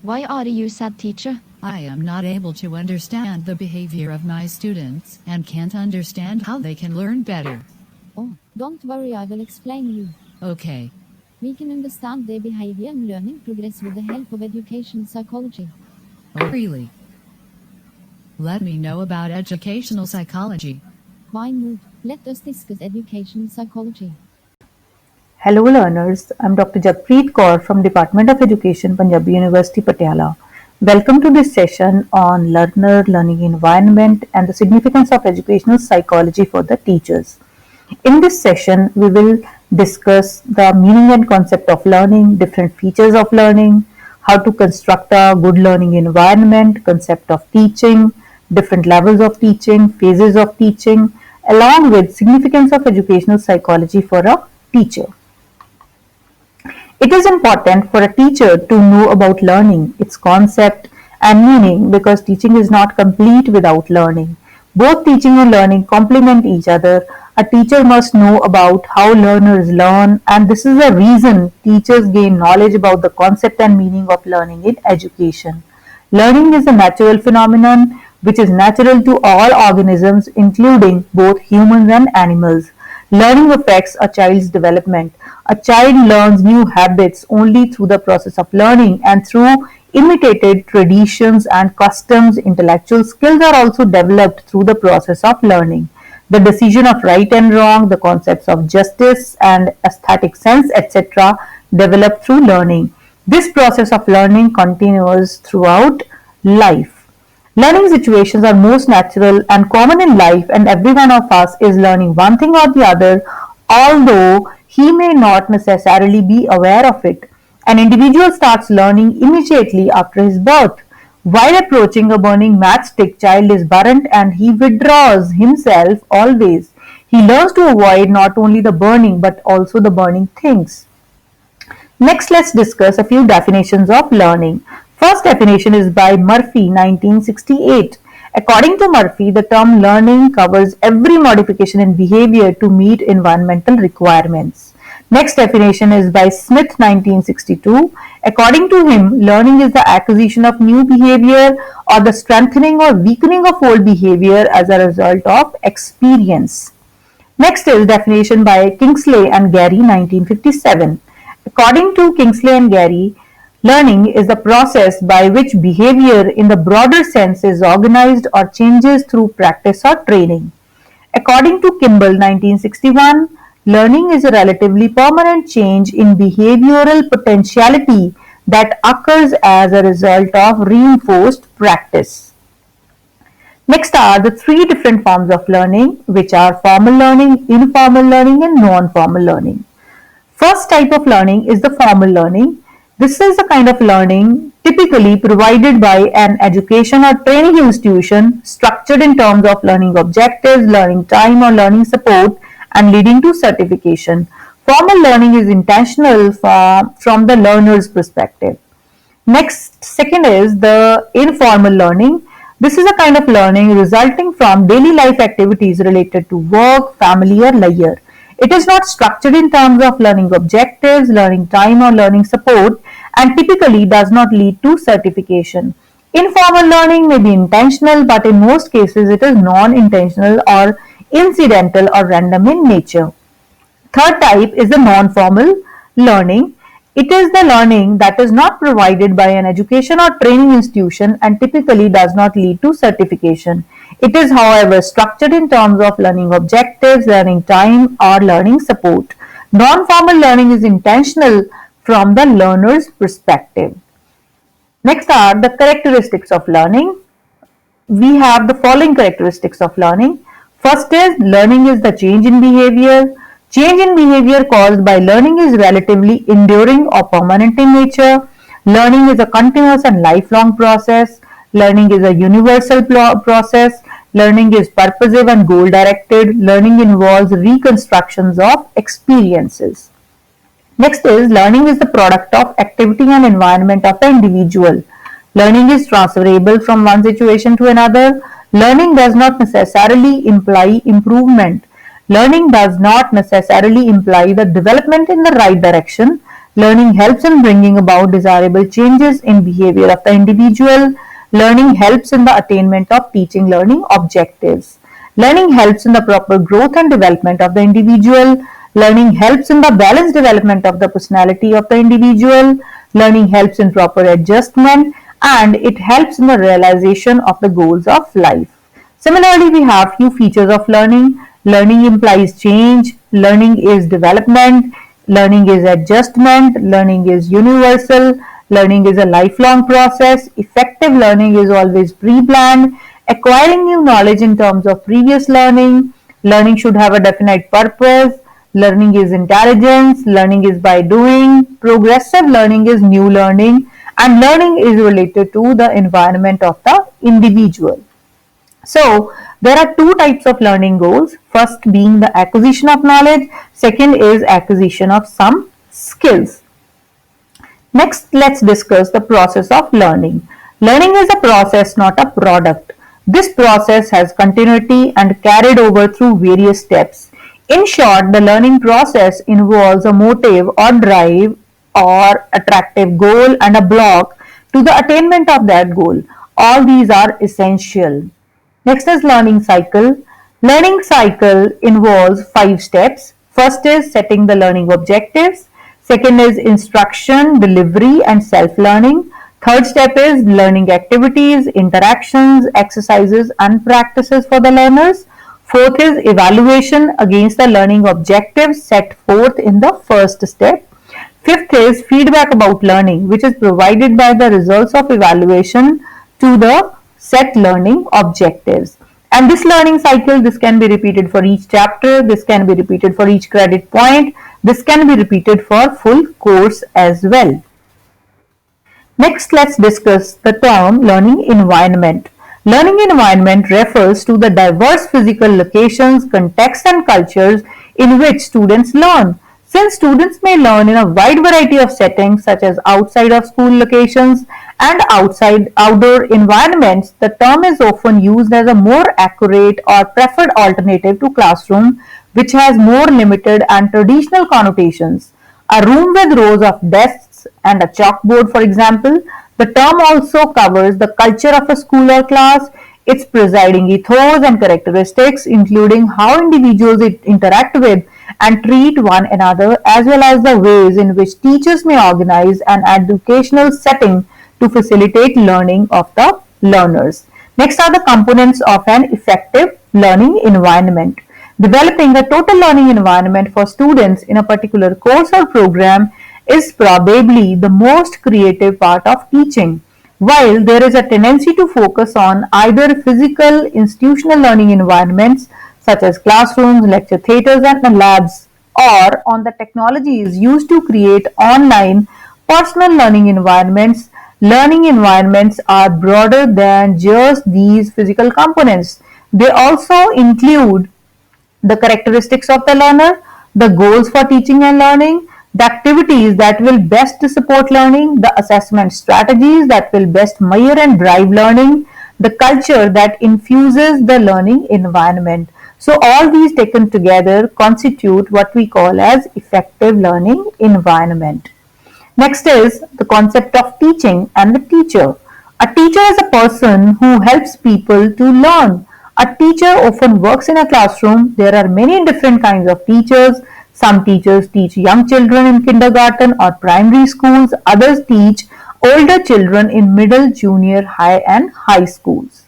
Why are you sad, teacher? I am not able to understand the behavior of my students and can't understand how they can learn better. Oh, don't worry, I will explain you. Okay. We can understand their behavior and learning progress with the help of education psychology. Oh, really? Let me know about educational psychology. Why not? Let us discuss education psychology. Hello learners, I'm Dr. Jagpreet Kaur from Department of Education, Punjabi University, Patiala. Welcome to this session on learner, learning environment and the significance of educational psychology for the teachers. In this session, we will discuss the meaning and concept of learning, different features of learning, how to construct a good learning environment, concept of teaching, different levels of teaching, phases of teaching, along with significance of educational psychology for a teacher. It is important for a teacher to know about learning, its concept and meaning, because teaching is not complete without learning. Both teaching and learning complement each other. A teacher must know about how learners learn, and this is the reason teachers gain knowledge about the concept and meaning of learning in education. Learning is a natural phenomenon which is natural to all organisms, including both humans and animals. Learning affects a child's development. A child learns new habits only through the process of learning, and through imitated traditions and customs. Intellectual skills are also developed through the process of learning. The decision of right and wrong, the concepts of justice and aesthetic sense, etc., develop through learning. This process of learning continues throughout life. Learning situations are most natural and common in life, and every one of us is learning one thing or the other, although he may not necessarily be aware of it. An individual starts learning immediately after his birth. While approaching a burning matchstick, child is burnt and he withdraws himself always. He learns to avoid not only the burning but also the burning things. Next, let's discuss a few definitions of learning. First definition is by Murphy, 1968. According to Murphy, the term learning covers every modification in behavior to meet environmental requirements. Next definition is by Smith, 1962. According to him, learning is the acquisition of new behavior or the strengthening or weakening of old behavior as a result of experience. Next is definition by Kingsley and Gary, 1957. According to Kingsley and Gary, learning is the process by which behavior in the broader sense is organized or changes through practice or training. According to Kimball, 1961, learning is a relatively permanent change in behavioral potentiality that occurs as a result of reinforced practice. Next are the three different forms of learning, which are formal learning, informal learning, and non-formal learning. First type of learning is the formal learning. This is a kind of learning typically provided by an education or training institution, structured in terms of learning objectives, learning time, or learning support, and leading to certification. Formal learning is intentional from the learner's perspective. Next, second is the informal learning. This is a kind of learning resulting from daily life activities related to work, family, or leisure. It is not structured in terms of learning objectives, learning time, or learning support, and typically does not lead to certification. Informal learning may be intentional, but in most cases it is non-intentional or incidental or random in nature. Third type is the non-formal learning. It is the learning that is not provided by an education or training institution and typically does not lead to certification. It is, however, structured in terms of learning objectives, learning time, or learning support. Non-formal learning is intentional from the learner's perspective. Next are the characteristics of learning. We have the following characteristics of learning. First is learning is the change in behavior. Change in behavior caused by learning is relatively enduring or permanent in nature. Learning is a continuous and lifelong process. Learning is a universal process. Learning is purposive and goal-directed. Learning involves reconstructions of experiences. Next is learning is the product of activity and environment of the individual. Learning is transferable from one situation to another. Learning does not necessarily imply improvement. Learning does not necessarily imply the development in the right direction. Learning helps in bringing about desirable changes in behavior of the individual. Learning helps in the attainment of teaching learning objectives. Learning helps in the proper growth and development of the individual. Learning helps in the balanced development of the personality of the individual. Learning helps in proper adjustment, and it helps in the realization of the goals of life. Similarly, we have few features of learning. Learning implies change. Learning is development. Learning is adjustment. Learning is universal. Learning is a lifelong process. Effective learning is always pre-planned. Acquiring new knowledge in terms of previous learning. Learning should have a definite purpose. Learning is intelligence. Learning is by doing. Progressive learning is new learning. And learning is related to the environment of the individual. So, there are two types of learning goals. First being the acquisition of knowledge. Second is acquisition of some skills. Next, let's discuss the process of learning. Learning is a process, not a product. This process has continuity and carried over through various steps. In short, the learning process involves a motive or drive or attractive goal and a block to the attainment of that goal. All these are essential. Next is learning cycle. Learning cycle involves 5 steps. First is setting the learning objectives. Second is instruction, delivery and self-learning. Third step is learning activities, interactions, exercises and practices for the learners. Fourth is evaluation against the learning objectives set forth in the first step. Fifth is feedback about learning, which is provided by the results of evaluation to the set learning objectives. And this learning cycle, this can be repeated for each chapter, this can be repeated for each credit point, this can be repeated for full course as well. Next, let's discuss the term learning environment. Learning environment refers to the diverse physical locations, contexts and cultures in which students learn. Since students may learn in a wide variety of settings such as outside of school locations and outdoor environments, the term is often used as a more accurate or preferred alternative to classroom, which has more limited and traditional connotations. A room with rows of desks and a chalkboard, for example. The term also covers the culture of a school or class, its presiding ethos and characteristics, including how individuals interact with and treat one another, as well as the ways in which teachers may organize an educational setting to facilitate learning of the learners. Next are the components of an effective learning environment. Developing a total learning environment for students in a particular course or program is probably the most creative part of teaching. While there is a tendency to focus on either physical institutional learning environments such as classrooms, lecture theatres and labs, or on the technologies used to create online personal learning environments, learning environments are broader than just these physical components. They also include the characteristics of the learner, the goals for teaching and learning, the activities that will best support learning, the assessment strategies that will best measure and drive learning, the culture that infuses the learning environment. So all these taken together constitute what we call as effective learning environment. Next is the concept of teaching and the teacher. A teacher is a person who helps people to learn. A teacher often works in a classroom. There are many different kinds of teachers. Some teachers teach young children in kindergarten or primary schools. Others teach older children in middle, junior, high and high schools.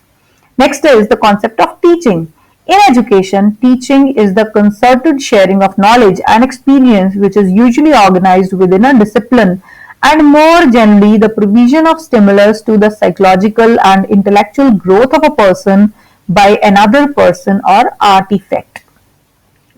Next is the concept of teaching. In education, teaching is the concerted sharing of knowledge and experience which is usually organized within a discipline, and more generally the provision of stimulus to the psychological and intellectual growth of a person by another person or artifact.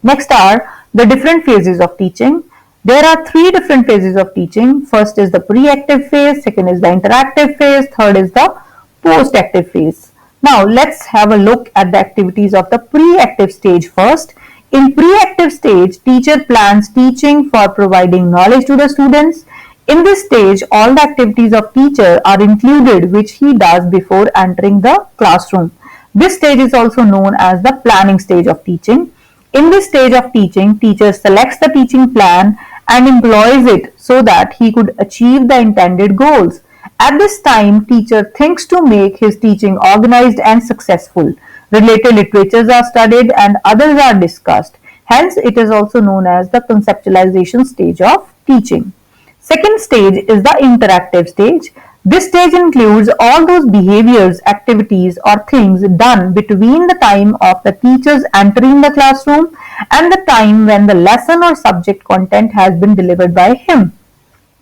Next are the different phases of teaching. There are 3 different phases of teaching. First is the pre-active phase, second is the interactive phase, third is the post-active phase. Now let's have a look at the activities of the pre-active stage first. In pre-active stage, teacher plans teaching for providing knowledge to the students. In this stage, all the activities of teacher are included which he does before entering the classroom. This stage is also known as the planning stage of teaching. In this stage of teaching, teacher selects the teaching plan and employs it so that he could achieve the intended goals. At this time, teacher thinks to make his teaching organized and successful. Related literatures are studied and others are discussed. Hence, it is also known as the conceptualization stage of teaching. Second stage is the interactive stage. This stage includes all those behaviors, activities, or things done between the time of the teachers entering the classroom and the time when the lesson or subject content has been delivered by him.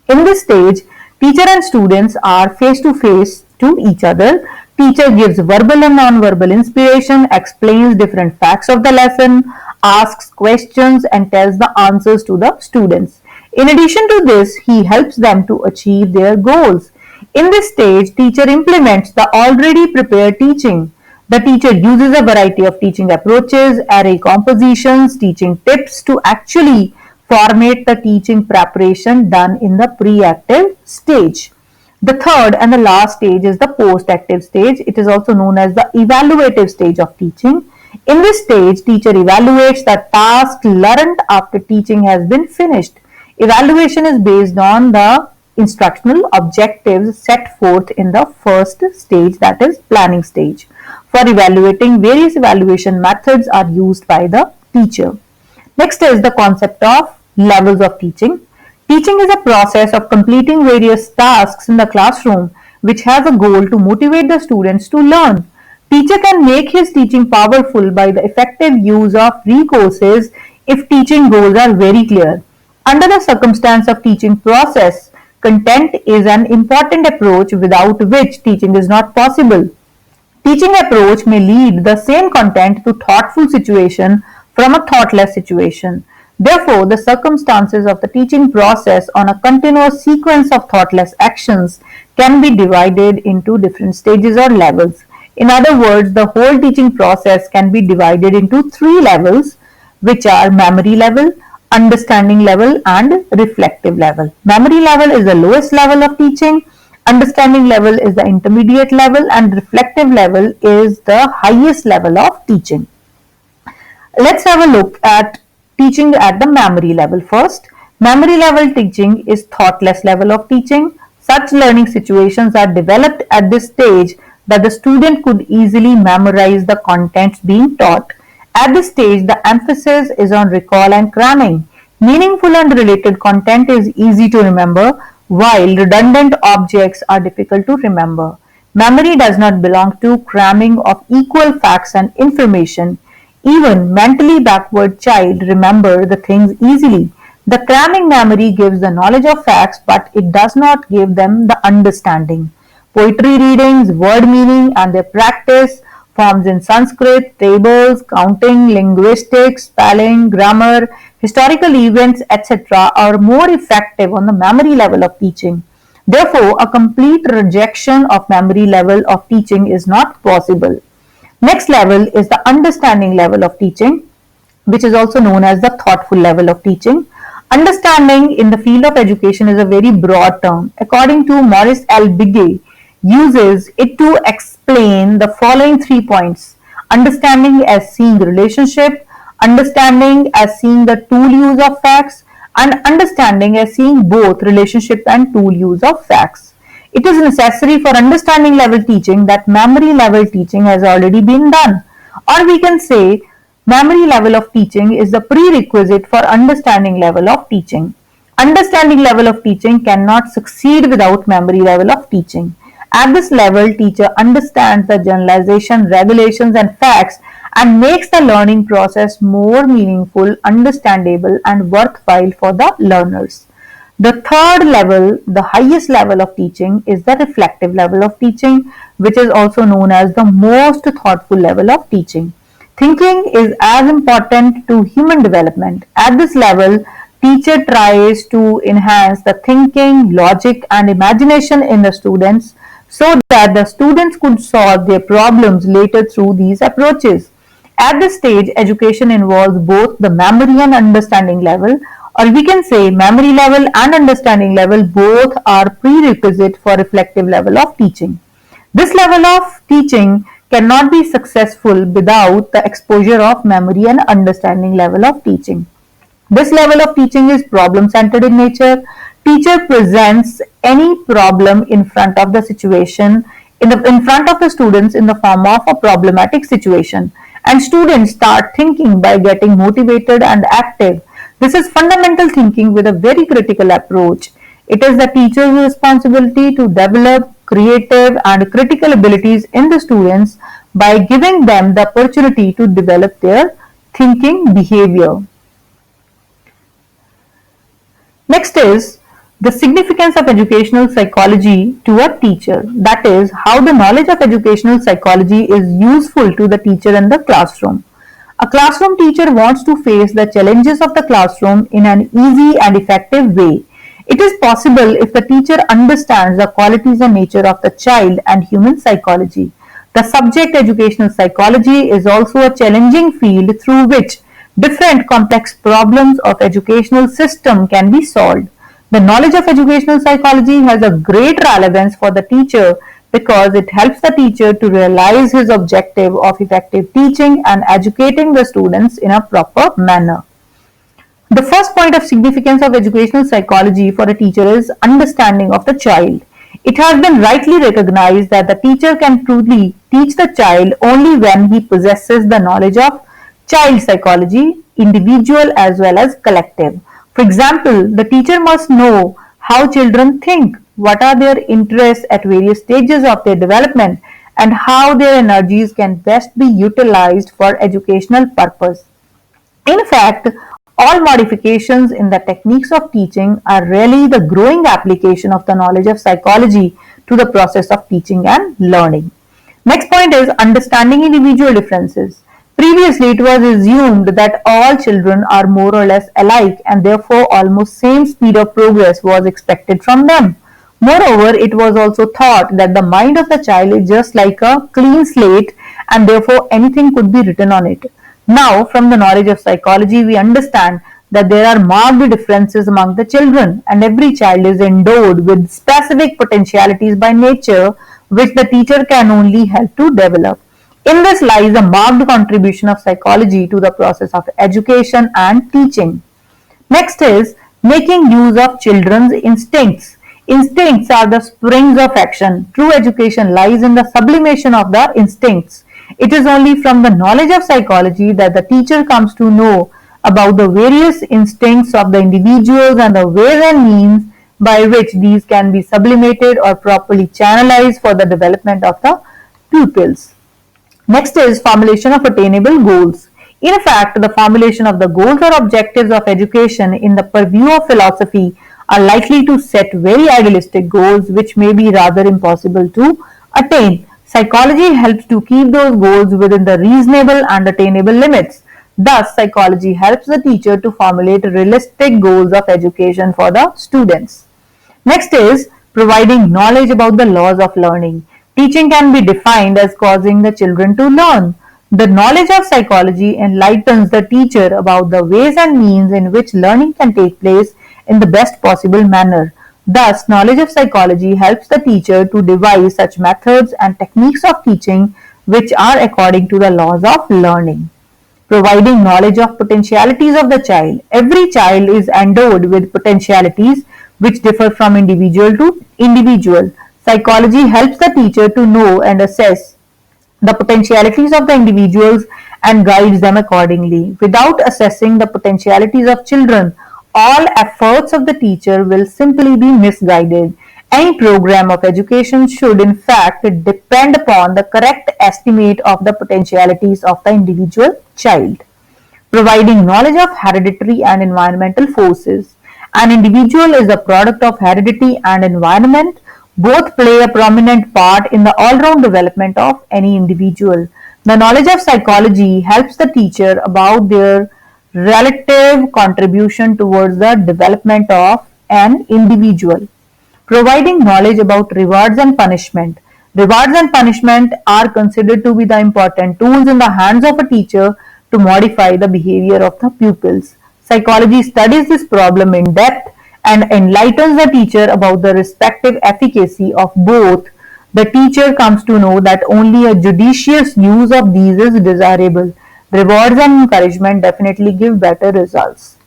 In this stage, teacher and students are face to face to each other. Teacher gives verbal and non-verbal inspiration, explains different facts of the lesson, asks questions and tells the answers to the students. In addition to this, he helps them to achieve their goals. In this stage, teacher implements the already prepared teaching. The teacher uses a variety of teaching approaches, array compositions, teaching tips to actually formate the teaching preparation done in the pre-active stage. The third and the last stage is the post-active stage. It is also known as the evaluative stage of teaching. In this stage, teacher evaluates the task learned after teaching has been finished. Evaluation is based on the instructional objectives set forth in the first stage, that is planning stage. For evaluating, various evaluation methods are used by the teacher. Next is the concept of levels of teaching. Teaching is a process of completing various tasks in the classroom which has a goal to motivate the students to learn. Teacher can make his teaching powerful by the effective use of recourses if teaching goals are very clear. Under the circumstance of teaching process, content is an important approach without which teaching is not possible. Teaching approach may lead the same content to thoughtful situation from a thoughtless situation. Therefore, the circumstances of the teaching process on a continuous sequence of thoughtless actions can be divided into different stages or levels. In other words, the whole teaching process can be divided into three levels, which are memory level, understanding level, and reflective level. Memory level is the lowest level of teaching, understanding level is the intermediate level, and reflective level is the highest level of teaching. Let's have a look at teaching at the memory level first. Memory level teaching is thoughtless level of teaching. Such learning situations are developed at this stage that the student could easily memorize the contents being taught. At this stage, the emphasis is on recall and cramming. Meaningful and related content is easy to remember, while redundant objects are difficult to remember. Memory does not belong to cramming of equal facts and information. Even mentally backward child remember the things easily. The cramming memory gives the knowledge of facts, but it does not give them the understanding. Poetry readings, word meaning and their practice, forms in Sanskrit, tables, counting, linguistics, spelling, grammar, historical events, etc. are more effective on the memory level of teaching. Therefore, a complete rejection of memory level of teaching is not possible. Next level is the understanding level of teaching, which is also known as the thoughtful level of teaching. Understanding in the field of education is a very broad term. According to Maurice L. Bigge, uses it to explain the following 3 points. Understanding as seeing relationship, understanding as seeing the tool use of facts, and understanding as seeing both relationship and tool use of facts. It is necessary for understanding level teaching that memory level teaching has already been done. Or we can say memory level of teaching is the prerequisite for understanding level of teaching. Understanding level of teaching cannot succeed without memory level of teaching. At this level, teacher understands the generalization, regulations and facts and makes the learning process more meaningful, understandable and worthwhile for the learners. The third level, the highest level of teaching, is the reflective level of teaching, which is also known as the most thoughtful level of teaching. Thinking is as important to human development. At this level, teacher tries to enhance the thinking, logic and imagination in the students so that the students could solve their problems later through these approaches. At this stage, education involves both the memory and understanding level, or we can say memory level and understanding level both are prerequisite for reflective level of teaching. This level of teaching cannot be successful without the exposure of memory and understanding level of teaching. This level of teaching is problem-centered in nature. Teacher presents any problem in front of the situation, in front of the students in the form of a problematic situation, and students start thinking by getting motivated and active. This is fundamental thinking with a very critical approach. It is the teacher's responsibility to develop creative and critical abilities in the students by giving them the opportunity to develop their thinking behavior. Next is the significance of educational psychology to a teacher. That is, how the knowledge of educational psychology is useful to the teacher in the classroom. A classroom teacher wants to face the challenges of the classroom in an easy and effective way. It is possible if the teacher understands the qualities and nature of the child and human psychology. The subject educational psychology is also a challenging field through which different complex problems of educational system can be solved. The knowledge of educational psychology has a great relevance for the teacher because it helps the teacher to realize his objective of effective teaching and educating the students in a proper manner. The first point of significance of educational psychology for a teacher is understanding of the child. It has been rightly recognized that the teacher can truly teach the child only when he possesses the knowledge of child psychology, individual as well as collective. For example, the teacher must know how children think, what are their interests at various stages of their development, and how their energies can best be utilized for educational purpose. In fact, all modifications in the techniques of teaching are really the growing application of the knowledge of psychology to the process of teaching and learning. Next point is understanding individual differences. Previously, it was assumed that all children are more or less alike and therefore almost same speed of progress was expected from them. Moreover, it was also thought that the mind of the child is just like a clean slate and therefore anything could be written on it. Now, from the knowledge of psychology, we understand that there are marked differences among the children and every child is endowed with specific potentialities by nature which the teacher can only help to develop. In this lies a marked contribution of psychology to the process of education and teaching. Next is making use of children's instincts. Instincts are the springs of action. True education lies in the sublimation of the instincts. It is only from the knowledge of psychology that the teacher comes to know about the various instincts of the individuals and the ways and means by which these can be sublimated or properly channelized for the development of the pupils. Next is formulation of attainable goals. In fact, the formulation of the goals or objectives of education in the purview of philosophy are likely to set very idealistic goals which may be rather impossible to attain. Psychology helps to keep those goals within the reasonable and attainable limits. Thus, psychology helps the teacher to formulate realistic goals of education for the students. Next is providing knowledge about the laws of learning. Teaching can be defined as causing the children to learn. The knowledge of psychology enlightens the teacher about the ways and means in which learning can take place in the best possible manner. Thus, knowledge of psychology helps the teacher to devise such methods and techniques of teaching which are according to the laws of learning. Providing knowledge of potentialities of the child. Every child is endowed with potentialities which differ from individual to individual. Psychology helps the teacher to know and assess the potentialities of the individuals and guides them accordingly. Without assessing the potentialities of children, all efforts of the teacher will simply be misguided. Any program of education should in fact depend upon the correct estimate of the potentialities of the individual child. Providing knowledge of hereditary and environmental forces. An individual is a product of heredity and environment. Both play a prominent part in the all-round development of any individual. The knowledge of psychology helps the teacher about their relative contribution towards the development of an individual. Providing knowledge about rewards and punishment. Rewards and punishment are considered to be the important tools in the hands of a teacher to modify the behavior of the pupils. Psychology studies this problem in depth and enlightens the teacher about the respective efficacy of both. The teacher comes to know that only a judicious use of these is desirable. Rewards and encouragement definitely give better results.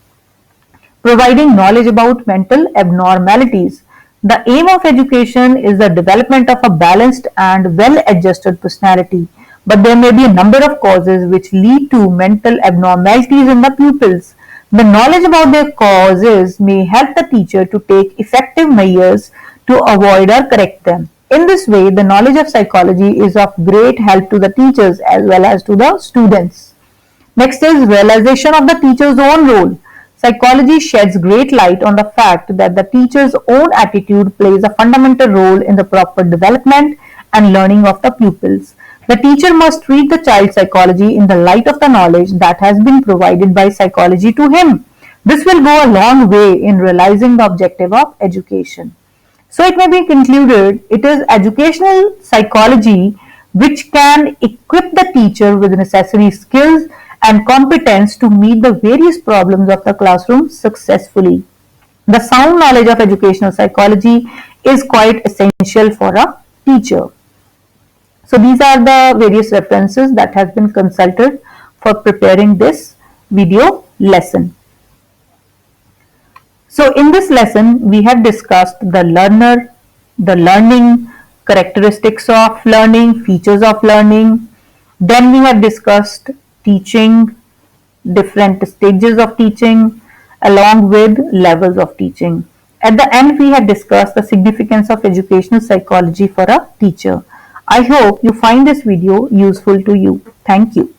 providing knowledge about mental abnormalities. The aim of education is the development of a balanced and well-adjusted personality, but there may be a number of causes which lead to mental abnormalities in the pupils. The knowledge about their causes may help the teacher to take effective measures to avoid or correct them. In this way, the knowledge of psychology is of great help to the teachers as well as to the students. Next is realization of the teacher's own role. Psychology sheds great light on the fact that the teacher's own attitude plays a fundamental role in the proper development and learning of the pupils. The teacher must treat the child's psychology in the light of the knowledge that has been provided by psychology to him. This will go a long way in realizing the objective of education. So it may be concluded it is educational psychology which can equip the teacher with necessary skills and competence to meet the various problems of the classroom successfully. The sound knowledge of educational psychology is quite essential for a teacher. So these are the various references that have been consulted for preparing this video lesson. So in this lesson, we have discussed the learner, the learning, characteristics of learning, features of learning. Then we have discussed teaching, different stages of teaching, along with levels of teaching. At the end, we have discussed the significance of educational psychology for a teacher. I hope you find this video useful to you. Thank you.